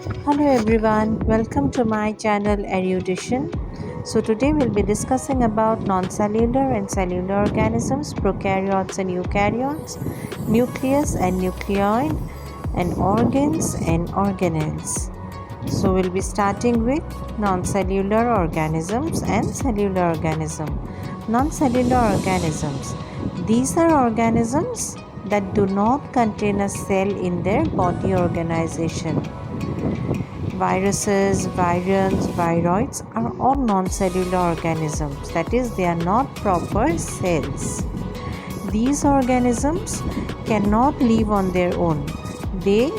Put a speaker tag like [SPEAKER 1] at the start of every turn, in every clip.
[SPEAKER 1] Hello everyone, welcome to my channel Erudition. So today we'll be discussing about non-cellular and cellular organisms, prokaryotes and eukaryotes, nucleus and nucleoid, and organs and organelles. So we'll be starting with non-cellular organisms and cellular organism. Non-cellular organisms. These are organisms that do not contain a cell in their body organization. Viruses, virions, viroids are all non-cellular organisms, that is, they are not proper cells. These organisms cannot live on their own. They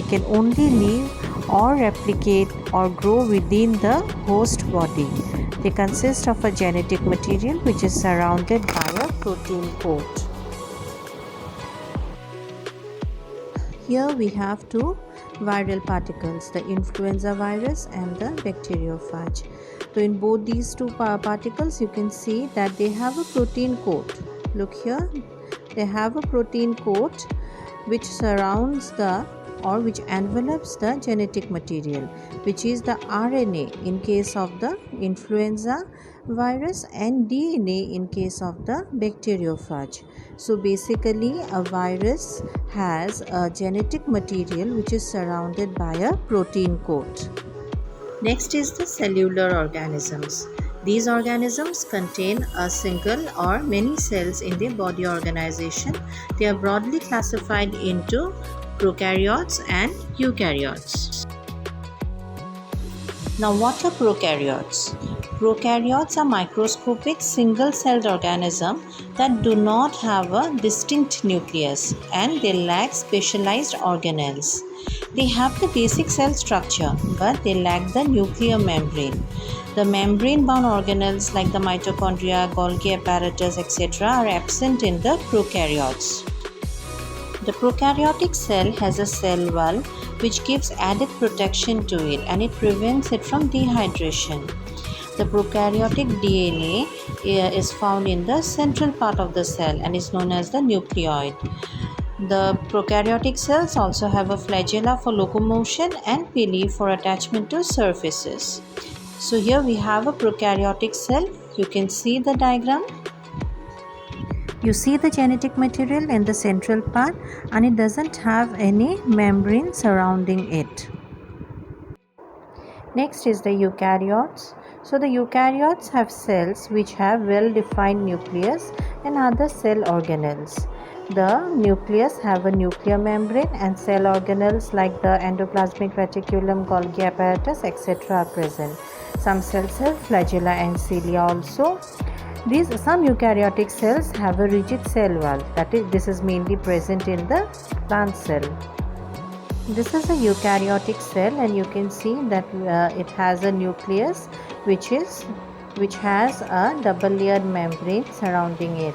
[SPEAKER 1] can only live or replicate or grow within the host body. They consist of a genetic material which is surrounded by a protein coat. Here we have two viral particles, the influenza virus and the bacteriophage. So in both these two particles you can see that they have a protein coat. Look here, they have a protein coat which surrounds which envelopes the genetic material, which is the RNA in case of the influenza virus and DNA in case of the bacteriophage. So basically a virus has a genetic material which is surrounded by a protein coat. Next is the cellular organisms. These organisms contain a single or many cells in the body organization. They are broadly classified into prokaryotes and eukaryotes. Now, what are prokaryotes? Prokaryotes are microscopic single-celled organisms that do not have a distinct nucleus and they lack specialized organelles. They have the basic cell structure, but they lack the nuclear membrane. The membrane-bound organelles like the mitochondria, Golgi apparatus, etc. are absent in the prokaryotes. The prokaryotic cell has a cell wall which gives added protection to it and it prevents it from dehydration. The prokaryotic DNA is found in the central part of the cell and is known as the nucleoid. The prokaryotic cells also have a flagella for locomotion and pili for attachment to surfaces. So here we have a prokaryotic cell. You can see the diagram. You see the genetic material in the central part and it doesn't have any membrane surrounding it. Next is the eukaryotes. So the eukaryotes have cells which have well-defined nucleus and other cell organelles. The nucleus have a nuclear membrane and cell organelles like the endoplasmic reticulum, Golgi apparatus, etc. are present. Some cells have flagella and cilia also. Some eukaryotic cells have a rigid cell wall, this is mainly present in the plant cell. This is a eukaryotic cell and you can see that it has a nucleus which has a double layered membrane surrounding it,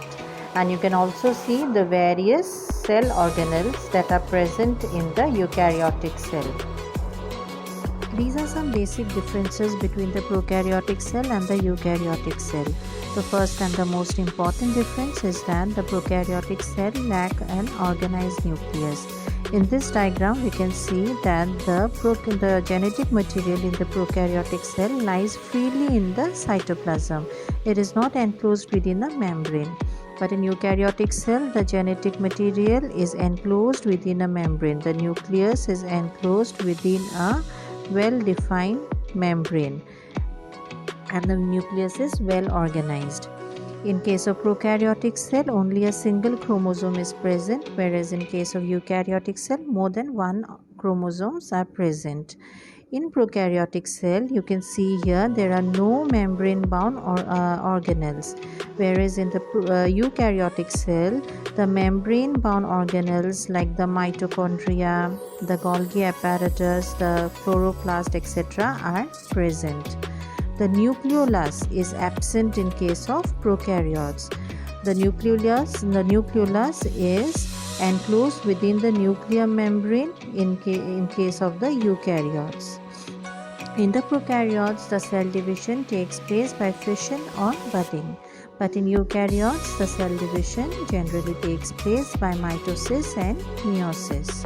[SPEAKER 1] and you can also see the various cell organelles that are present in the eukaryotic cell. These are some basic differences between the prokaryotic cell and the eukaryotic cell. The first and the most important difference is that the prokaryotic cell lack an organized nucleus. In this diagram, we can see that the genetic material in the prokaryotic cell lies freely in the cytoplasm. It is not enclosed within a membrane. But in eukaryotic cell, the genetic material is enclosed within a membrane. The nucleus is enclosed within a well-defined membrane and the nucleus is well organized. In case of prokaryotic cell, only a single chromosome is present, whereas in case of eukaryotic cell, more than one chromosomes are present. In prokaryotic cell, you can see here there are no membrane-bound organelles, whereas in the eukaryotic cell, the membrane-bound organelles like the mitochondria, the Golgi apparatus, the chloroplast, etc. are present. The nucleolus is absent in case of prokaryotes. The nucleolus is enclosed within the nuclear membrane in case of the eukaryotes. In the prokaryotes, the cell division takes place by fission or budding. But in eukaryotes, the cell division generally takes place by mitosis and meiosis.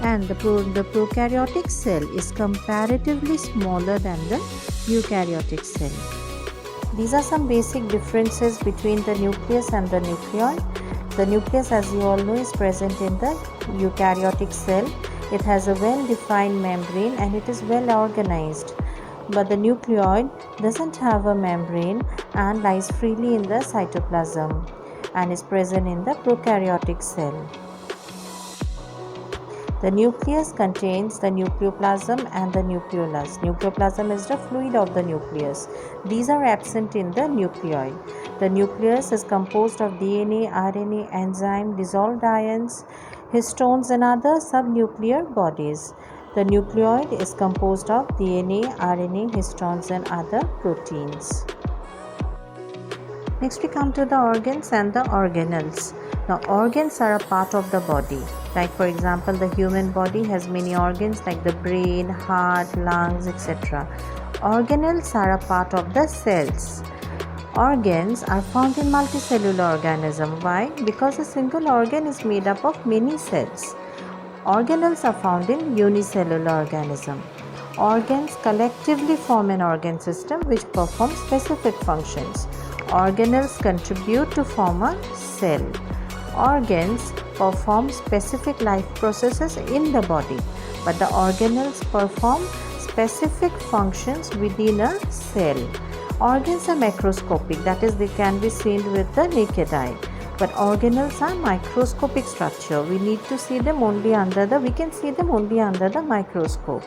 [SPEAKER 1] and the prokaryotic cell is comparatively smaller than the eukaryotic cell. These are some basic differences between the nucleus and the nucleoid. The nucleus, as you all know, is present in the eukaryotic cell. It has a well-defined membrane and it is well organized. But the nucleoid doesn't have a membrane and lies freely in the cytoplasm and is present in the prokaryotic cell. The nucleus contains the nucleoplasm and the nucleolus. Nucleoplasm is the fluid of the nucleus. These are absent in the nucleoid. The nucleus is composed of DNA, RNA, enzyme, dissolved ions, histones and other subnuclear bodies. The nucleoid is composed of DNA, RNA, histones and other proteins. Next we come to the organs and the organelles. The organs are a part of the body. Like for example, the human body has many organs like the brain, heart, lungs, etc. Organelles are a part of the cells. Organs are found in multicellular organism. Why? Because a single organ is made up of many cells. Organelles are found in unicellular organism. Organs collectively form an organ system which performs specific functions. Organelles contribute to form a cell. Organs perform specific life processes in the body, but the organelles perform specific functions within a cell. Organs are macroscopic, that is, they can be seen with the naked eye. But organelles are microscopic structure. We can see them only under the microscope.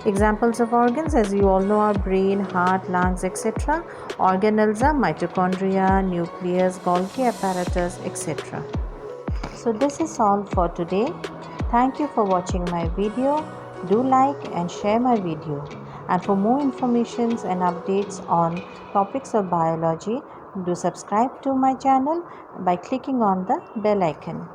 [SPEAKER 1] Examples of organs, as you all know, are brain, heart, lungs, etc. Organelles are mitochondria, nucleus, Golgi apparatus, etc. So this is all for today. Thank you for watching my video. Do like and share my video. And for more informations and updates on topics of biology, do subscribe to my channel by clicking on the bell icon.